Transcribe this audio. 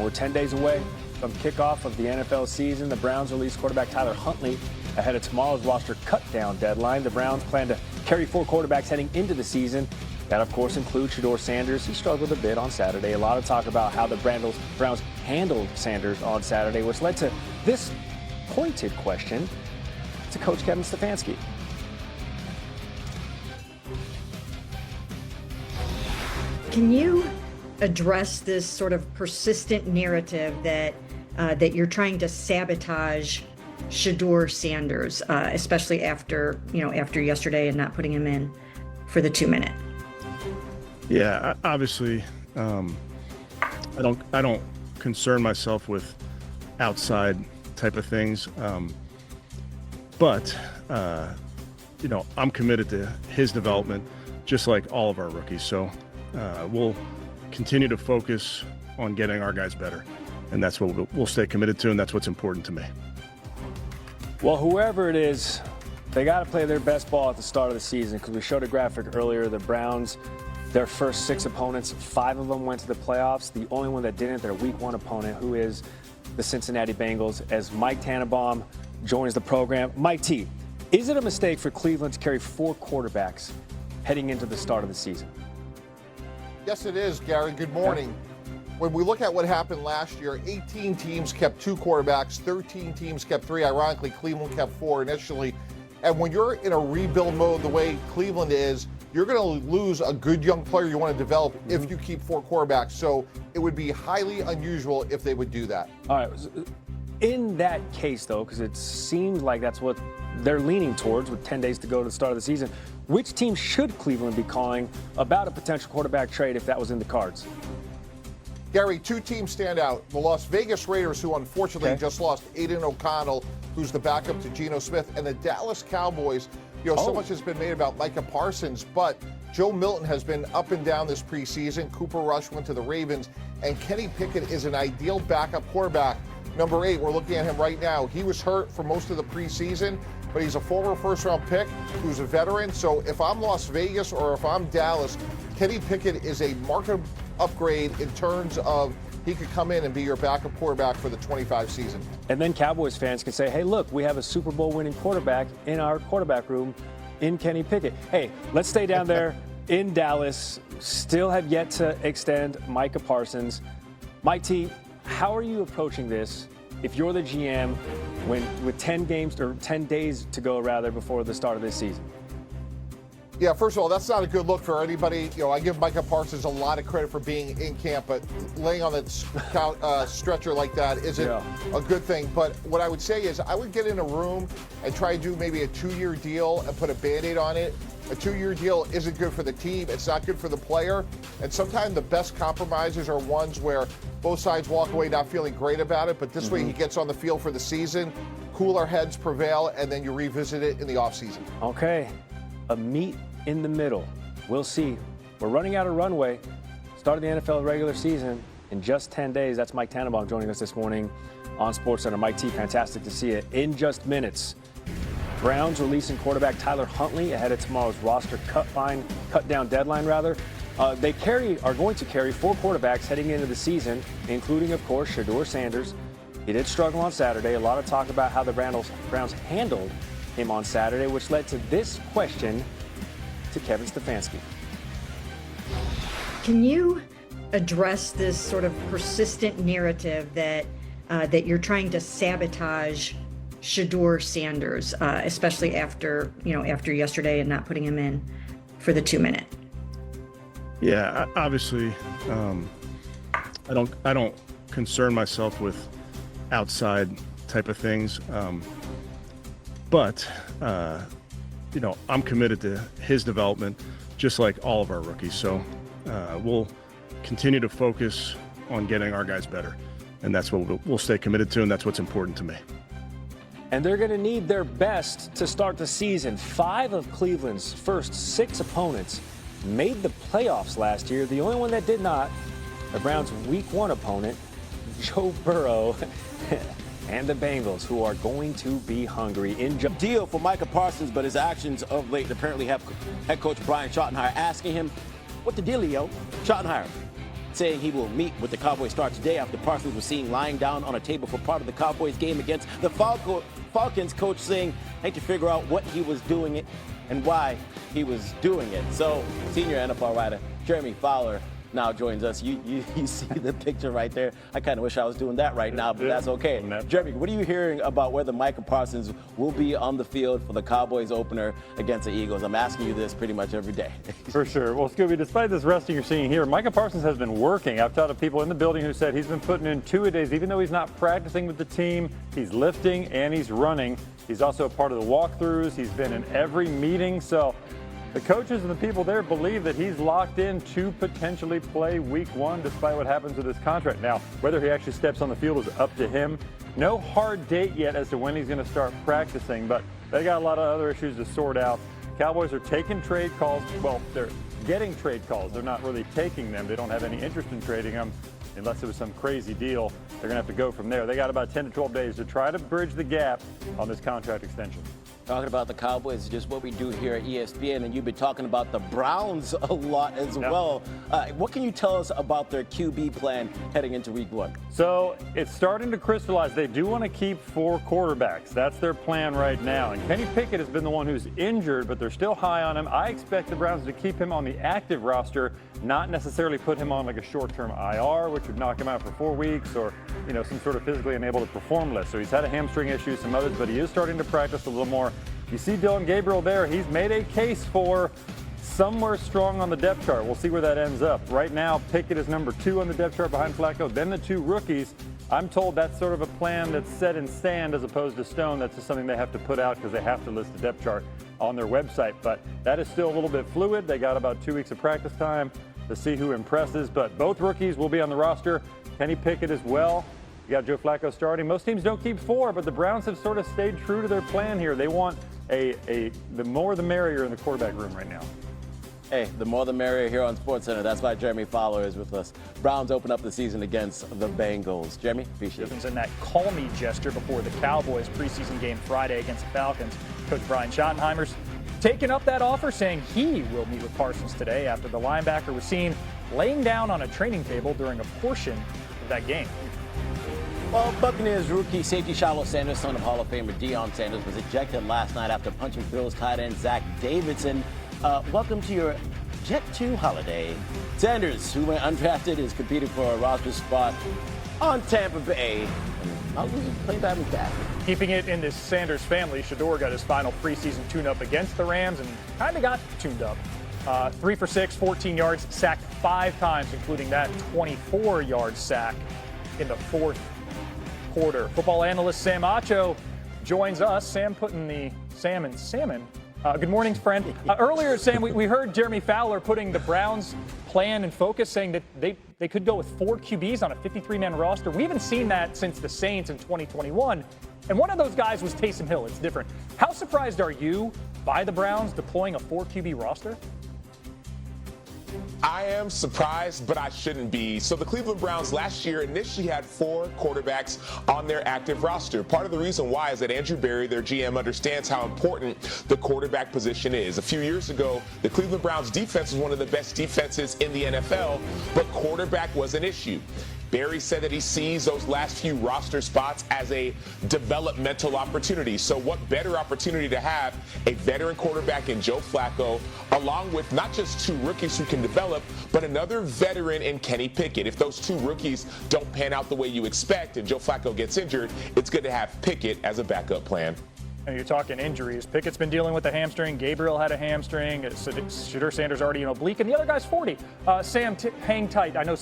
And we're 10 days away from kickoff of the NFL season. The Browns released quarterback Tyler Huntley ahead of tomorrow's roster cut-down deadline. The Browns plan to carry 4 quarterbacks heading into the season. That, of course, includes Shedeur Sanders. He struggled a bit on Saturday. A lot of talk about how the Browns handled Sanders on Saturday, which led to this pointed question to Coach Kevin Stefanski. Can you address this sort of persistent narrative that that you're trying to sabotage Shedeur Sanders, especially after yesterday and not putting him in for the 2-minute? Yeah, obviously, I don't concern myself with outside type of things, but I'm committed to his development, just like all of our rookies. So we'll continue to focus on getting our guys better, and that's what we'll stay committed to, and that's what's important to me. Well, whoever it is, they got to play their best ball at the start of the season, because we showed a graphic earlier. The Browns, their first 6 opponents, 5 of them went to the playoffs. The only one that didn't, their Week 1 opponent, who is the Cincinnati Bengals, as Mike Tannenbaum joins the program. Mike T, is it a mistake for Cleveland to carry 4 quarterbacks heading into the start of the season? Yes, it is, Gary. Good morning. When we look at what happened last year, 18 teams kept 2 quarterbacks, 13 teams kept 3. Ironically, Cleveland kept 4 initially. And when you're in a rebuild mode the way Cleveland is, you're going to lose a good young player you want to develop if you keep 4 quarterbacks. So it would be highly unusual if they would do that. All right. In that case, though, because it seems like that's what they're leaning towards with 10 days to go to the start of the season, which team should Cleveland be calling about a potential quarterback trade if that was in the cards? Gary, 2 teams stand out. The Las Vegas Raiders, who unfortunately just lost Aiden O'Connell, who's the backup to Geno Smith, and the Dallas Cowboys. So much has been made about Micah Parsons, but Joe Milton has been up and down this preseason. Cooper Rush went to the Ravens, and Kenny Pickett is an ideal backup quarterback. Number 8, we're looking at him right now. He was hurt for most of the preseason, but he's a former first-round pick who's a veteran. So if I'm Las Vegas or if I'm Dallas, Kenny Pickett is a market upgrade in terms of he could come in and be your backup quarterback for the 25 season. And then Cowboys fans can say, hey, look, we have a Super Bowl winning quarterback in our quarterback room in Kenny Pickett. Hey, let's stay down there in Dallas. Still have yet to extend Micah Parsons. Mike T, how are you approaching this if you're the GM with 10 days to go rather before the start of this season? Yeah, first of all, that's not a good look for anybody. I give Micah Parsons a lot of credit for being in camp, but laying on that stretcher like that isn't a good thing. But what I would say is I would get in a room and try to do maybe a 2-year deal and put a Band-Aid on it. A 2-year deal isn't good for the team. It's not good for the player. And sometimes the best compromises are ones where both sides walk away not feeling great about it, but this way he gets on the field for the season, cooler heads prevail, and then you revisit it in the offseason. Okay, a meet in the middle. We'll see. We're running out of runway. Start of the NFL regular season in just 10 days. That's Mike Tannenbaum joining us this morning on SportsCenter. Mike T, fantastic to see you. In just minutes, Browns releasing quarterback Tyler Huntley ahead of tomorrow's roster cut down deadline. They are going to carry 4 quarterbacks heading into the season, including, of course, Shedeur Sanders. He did struggle on Saturday. A lot of talk about how the Browns handled him on Saturday, which led to this question to Kevin Stefanski. Can you address this sort of persistent narrative that that you're trying to sabotage Shedeur Sanders, especially after yesterday and not putting him in for the 2-minute? Yeah, obviously, I don't concern myself with outside type of things, but I'm committed to his development, just like all of our rookies. So we'll continue to focus on getting our guys better, and that's what we'll stay committed to, and that's what's important to me. And they're going to need their best to start the season. 5 of Cleveland's first 6 opponents made the playoffs last year. The only one that did not, the Browns' Week 1 opponent, Joe Burrow, and the Bengals, who are going to be hungry. Deal for Micah Parsons, but his actions of late apparently have head coach Brian Schottenheimer asking him, what the dealio? Schottenheimer. saying he will meet with the Cowboys star today after Parsons was seen lying down on a table for part of the Cowboys game against the Falcons. Coach saying they to figure out what he was doing it and why he was doing it. So, senior NFL writer Jeremy Fowler now joins us. You see the picture right there. I kind of wish I was doing that right now, but that's okay. Jeremy, what are you hearing about whether Micah Parsons will be on the field for the Cowboys opener against the Eagles? I'm asking you this pretty much every day. For sure. Well, Scooby, despite this resting you're seeing here, Micah Parsons has been working. I've talked to people in the building who said he's been putting in 2-a-days, even though he's not practicing with the team. He's lifting and he's running. He's also a part of the walkthroughs. He's been in every meeting. So the coaches and the people there believe that he's locked in to potentially play week 1 despite what happens with his contract. Now, whether he actually steps on the field is up to him. No hard date yet as to when he's going to start practicing, but they got a lot of other issues to sort out. Cowboys are taking trade calls. Well, they're getting trade calls. They're not really taking them. They don't have any interest in trading them unless it was some crazy deal. They're going to have to go from there. They got about 10 to 12 days to try to bridge the gap on this contract extension. Talking about the Cowboys is just what we do here at ESPN, and you've been talking about the Browns a lot as well. What can you tell us about their QB plan heading into week 1? So it's starting to crystallize. They do want to keep 4 quarterbacks. That's their plan right now. And Kenny Pickett has been the one who's injured, but they're still high on him. I expect the Browns to keep him on the active roster, not necessarily put him on like a short-term IR, which would knock him out for 4 weeks, or some sort of physically unable to perform list. So he's had a hamstring issue, some others, but he is starting to practice a little more. You see Dylan Gabriel there. He's made a case for somewhere strong on the depth chart. We'll see where that ends up. Right now, Pickett is number 2 on the depth chart behind Flacco, then the 2 rookies. I'm told that's sort of a plan that's set in sand as opposed to stone. That's just something they have to put out because they have to list the depth chart on their website. But that is still a little bit fluid. They got about 2 weeks of practice time to see who impresses. But both rookies will be on the roster. Kenny Pickett as well. You got Joe Flacco starting. Most teams don't keep 4, but the Browns have sort of stayed true to their plan here. They want the more the merrier in the quarterback room right now. Hey, the more the merrier here on SportsCenter. That's why Jeremy Fowler is with us. Browns open up the season against the Bengals. Jeremy, appreciate it. In that call me gesture before the Cowboys preseason game Friday against the Falcons. Coach Brian Schottenheimer's taken up that offer, saying he will meet with Parsons today after the linebacker was seen laying down on a training table during a portion of that game. Well, Buccaneers rookie safety Shedeur Sanders, son of Hall of Famer Deion Sanders, was ejected last night after punching Bills tight end Zach Davidson. Welcome to your Jet 2 holiday. Sanders, who went undrafted, is competing for a roster spot on Tampa Bay. I'll play that with that. Keeping it in this Sanders family, Shedeur got his final preseason tune-up against the Rams and kind of got tuned up. 3 for 6, 14 yards, sacked 5 times, including that 24-yard sack in the 4th quarter. Football analyst Sam Acho joins us. Sam putting the Sam in salmon. Good morning, friend. Earlier, Sam, we heard Jeremy Fowler putting the Browns' plan and focus, saying that they could go with 4 QBs on a 53-man roster. We haven't seen that since the Saints in 2021. And one of those guys was Taysom Hill. It's different. How surprised are you by the Browns deploying a 4 QB roster? I am surprised, but I shouldn't be. So the Cleveland Browns last year initially had 4 quarterbacks on their active roster. Part of the reason why is that Andrew Berry, their GM, understands how important the quarterback position is. A few years ago, the Cleveland Browns defense was one of the best defenses in the NFL, but quarterback was an issue. Berry said that he sees those last few roster spots as a developmental opportunity. So what better opportunity to have a veteran quarterback in Joe Flacco, along with not just 2 rookies who can develop, but another veteran in Kenny Pickett. If those 2 rookies don't pan out the way you expect and Joe Flacco gets injured, it's good to have Pickett as a backup plan. And you're talking injuries. Pickett's been dealing with a hamstring. Gabriel had a hamstring. Shedeur Sanders already in oblique, and the other guy's 40. Sam, hang tight. I know